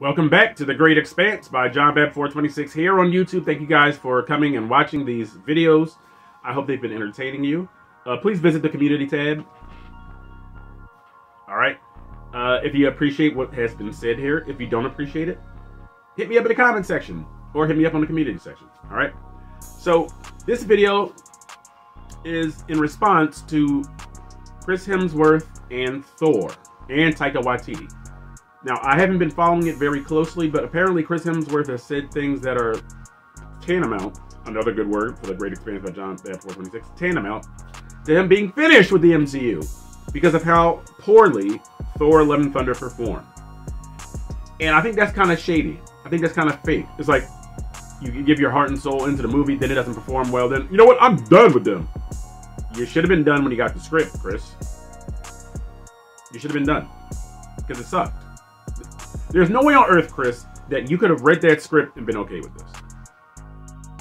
Welcome back to The Great Expanse by JohnBab426 here on YouTube. Thank you guys for coming and watching these videos. I hope they've been entertaining you. Please visit the community tab. Alright. If you appreciate what has been said here, if you don't appreciate it, hit me up in the comment section or hit me up on the community section. Alright. So this video is in response to Chris Hemsworth and Thor and Taika Waititi. Now, I haven't been following it very closely, but apparently Chris Hemsworth has said things that are tantamount, another good word for The Great Expanse by JohnBab426, tantamount to him being finished with the MCU because of how poorly Thor: Love and Thunder performed. And I think that's kind of shady. I think that's kind of fake. It's like, you give your heart and soul into the movie, then it doesn't perform well, then, you know what, I'm done with them. You should have been done when you got the script, Chris. You should have been done. Because it sucked. There's no way on earth, Chris, that you could have read that script and been okay with this.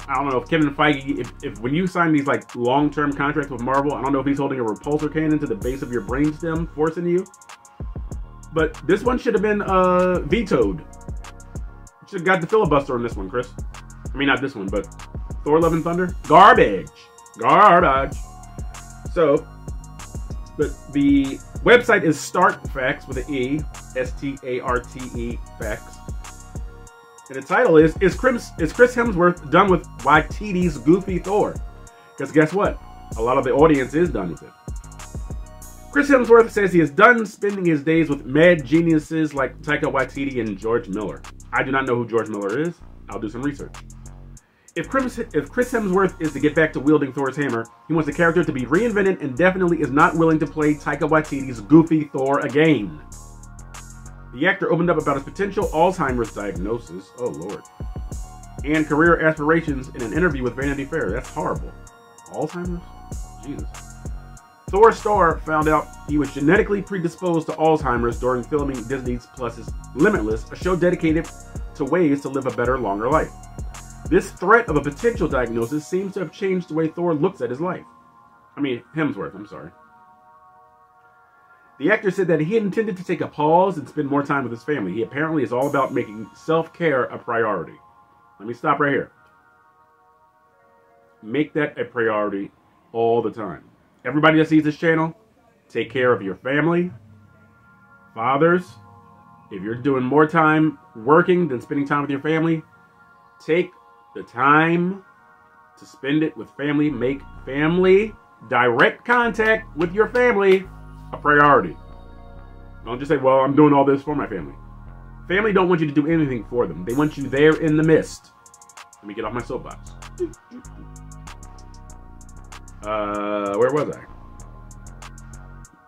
I don't know if Kevin Feige, if when you sign these like long-term contracts with Marvel, I don't know if he's holding a repulsor cannon to the base of your brainstem, forcing you. But this one should have been vetoed. You should have got the filibuster on this one, Chris. I mean, not this one, but Thor: Love and Thunder? Garbage. Garbage. So, but the website is StartFacts with an E, S-T-A-R-T-E, facts. And the title is Chris Hemsworth done with Waititi's goofy Thor? Because guess what? A lot of the audience is done with it. Chris Hemsworth says he is done spending his days with mad geniuses like Taika Waititi and George Miller. I do not know who George Miller is. I'll do some research. If Chris Hemsworth is to get back to wielding Thor's hammer, he wants the character to be reinvented and definitely is not willing to play Taika Waititi's goofy Thor again. The actor opened up about his potential Alzheimer's diagnosis, oh lord, and career aspirations in an interview with Vanity Fair. That's horrible. Alzheimer's? Jesus. Thor star found out he was genetically predisposed to Alzheimer's during filming Disney Plus's Limitless, a show dedicated to ways to live a better, longer life. This threat of a potential diagnosis seems to have changed the way Thor looks at his life. I mean, Hemsworth, I'm sorry. The actor said that he intended to take a pause and spend more time with his family. He apparently is all about making self-care a priority. Let me stop right here. Make that a priority all the time. Everybody that sees this channel, take care of your family. Fathers, if you're doing more time working than spending time with your family, take the time to spend it with family. Make family, direct contact with your family, a priority. Don't just say, well, I'm doing all this for my family. Family don't want you to do anything for them. They want you there in the midst. Let me get off my soapbox. Where was I?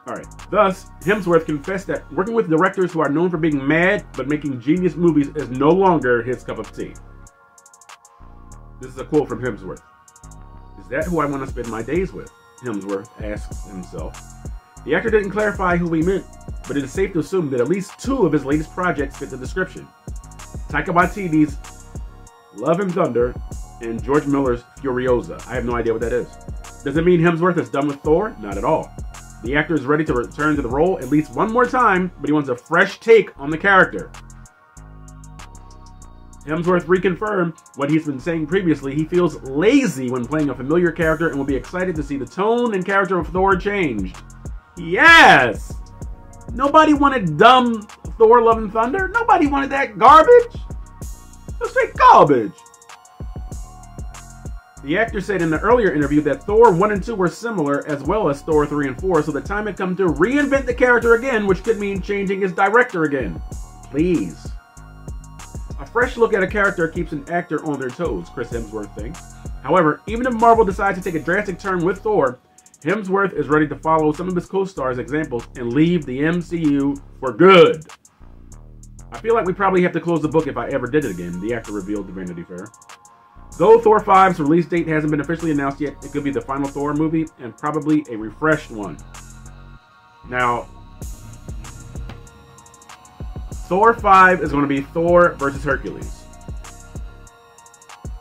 Alright. Thus, Hemsworth confessed that working with directors who are known for being mad but making genius movies is no longer his cup of tea. This is a quote from Hemsworth. Is that who I want to spend my days with? Hemsworth asks himself. The actor didn't clarify who he meant, but it is safe to assume that at least two of his latest projects fit the description. Taika Waititi's Love and Thunder and George Miller's Furiosa. I have no idea what that is. Does it mean Hemsworth is done with Thor? Not at all. The actor is ready to return to the role at least one more time, but he wants a fresh take on the character. Hemsworth reconfirmed what he's been saying previously. He feels lazy when playing a familiar character and will be excited to see the tone and character of Thor changed. Yes! Nobody wanted dumb Thor: Love and Thunder. Nobody wanted that garbage. That's straight garbage. The actor said in the earlier interview that Thor 1 and 2 were similar, as well as Thor 3 and 4, so the time had come to reinvent the character again, which could mean changing his director again. Please. A fresh look at a character keeps an actor on their toes, Chris Hemsworth thinks. However, even if Marvel decides to take a drastic turn with Thor, Hemsworth is ready to follow some of his co-stars' examples and leave the MCU for good. I feel like we probably have to close the book if I ever did it again, the actor revealed to Vanity Fair. Though Thor 5's release date hasn't been officially announced yet, it could be the final Thor movie and probably a refreshed one. Now, Thor 5 is going to be Thor versus Hercules.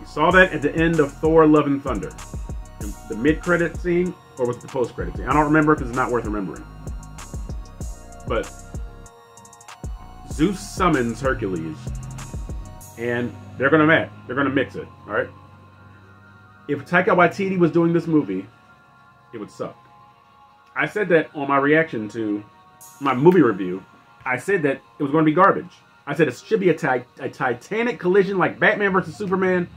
You saw that at the end of Thor: Love and Thunder. The mid-credit scene, or was it the post-credit scene? I don't remember because it's not worth remembering. But Zeus summons Hercules, and they're gonna mix it. All right. If Taika Waititi was doing this movie, it would suck. I said that on my reaction to my movie review. I said that it was going to be garbage. I said it should be a titanic collision like Batman versus Superman,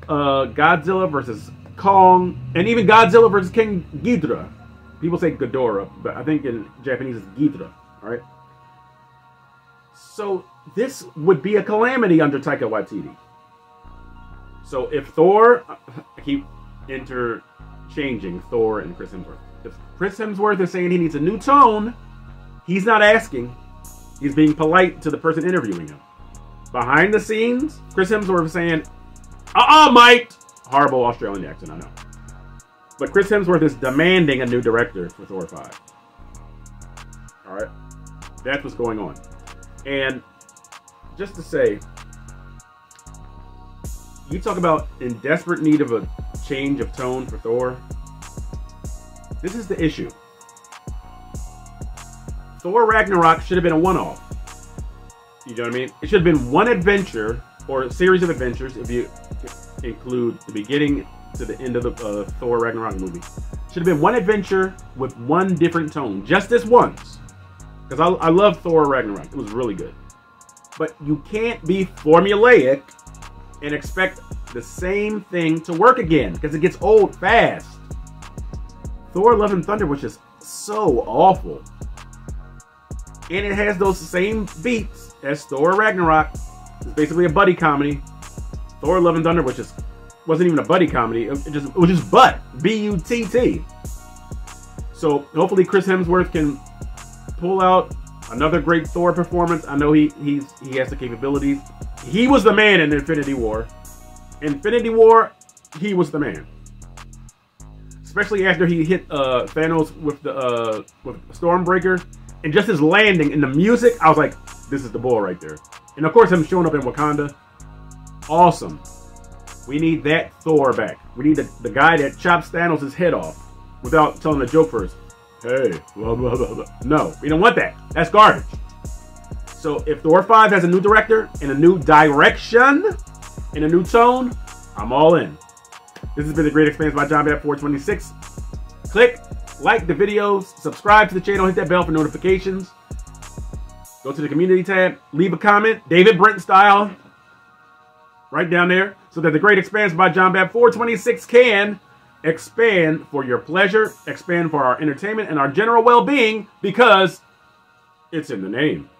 Godzilla versus Kong, and even Godzilla versus King Ghidorah. People say Ghidorah, but I think in Japanese it's Ghidorah. All right. So this would be a calamity under Taika Waititi. So if Thor, I keep interchanging Thor and Chris Hemsworth. If Chris Hemsworth is saying he needs a new tone, he's not asking. He's being polite to the person interviewing him. Behind the scenes, Chris Hemsworth is saying, mate. Horrible Australian accent, I know. But Chris Hemsworth is demanding a new director for Thor 5. Alright? That's what's going on. And just to say, you talk about in desperate need of a change of tone for Thor. This is the issue. Thor Ragnarok should have been a one-off. You know what I mean? It should have been one adventure, or a series of adventures, if you include the beginning to the end of the Thor Ragnarok movie. Should have been one adventure with one different tone. Just this once. Because I love Thor Ragnarok. It was really good. But you can't be formulaic and expect the same thing to work again. Because it gets old fast. Thor Love and Thunder was just so awful. And it has those same beats as Thor Ragnarok. It's basically a buddy comedy. Thor Love and Thunder, which wasn't even a buddy comedy. It was just butt. B-U-T-T. So hopefully Chris Hemsworth can pull out another great Thor performance. I know he has the capabilities. He was the man in Infinity War. Infinity War, he was the man. Especially after he hit Thanos with the Stormbreaker. And just his landing and the music, I was like, this is the bull right there. And of course him showing up in Wakanda. Awesome. We need that Thor back. We need the guy that chops Thanos' head off without telling the joke first. Hey, blah, blah, blah, blah. No, we don't want that. That's garbage. So if Thor 5 has a new director and a new direction and a new tone, I'm all in. This has been The Great Expanse by John Bat 426. Click, like the videos, subscribe to the channel, hit that bell for notifications. Go to the community tab, leave a comment, David Brent style, right down there, so that The Great Expanse by John Bat 426 can expand for your pleasure, expand for our entertainment and our general well-being, because it's in the name.